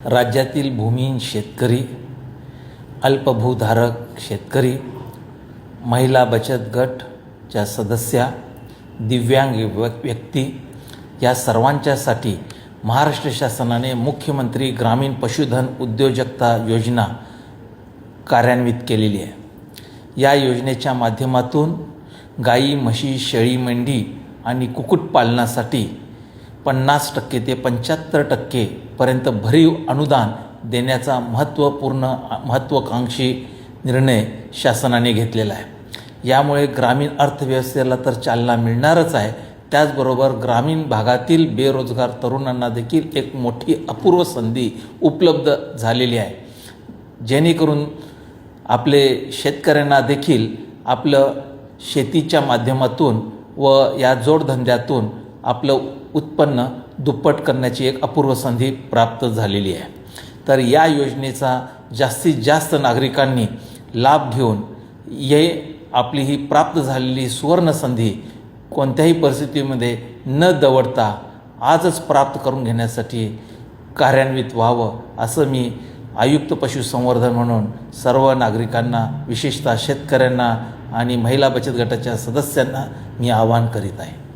राज्यातील भूमिहीन शेतकरी, अल्पभूधारक शेतकरी, महिला बचत गटच्या सदस्या, दिव्यांग व्यक्ती या सर्वांच्यासाठी महाराष्ट्र शासनाने मुख्यमंत्री ग्रामीण पशुधन उद्योजकता योजना कार्यान्वित केलेली आहे। या योजनेच्या माध्यमातून गाई, म्हशी, शेळी, मेंढी आणि कुक्कुटपालनासाठी 50% ते 75% पर्यंत भरीव अनुदान देण्याचा महत्त्वाकांक्षी निर्णय शासनाने घेतलेला आहे। यामुळे ग्रामीण अर्थव्यवस्थेला तर चालना मिळणारच आहे, त्याचबरोबर ग्रामीण भागातील बेरोजगार तरुणांना देखील एक मोठी अपूर्व संधी उपलब्ध झालेली आहे, जेणेकरून आपले शेतकऱ्यांना देखील आपलं शेतीच्या माध्यमातून व या जोडधंद्यातून आपलं उत्पन्न दुप्पट करण्याची एक अपूर्व संधी प्राप्त झालेली आहे। तर या योजनेचा जास्तीत जास्त नागरिकांनी लाभ घेऊन आपली ही प्राप्त झालेली सुवर्ण संधी कोणत्याही परिस्थितीमध्ये न दवडता आजच प्राप्त करून घेण्यासाठी कार्यान्वित व्हावं, असं मी आयुक्त पशुसंवर्धन म्हणून सर्व नागरिकांना, विशेषतः शेतकऱ्यांना आणि महिला बचत गटाच्या सदस्यांना मी आवाहन करीत आहे।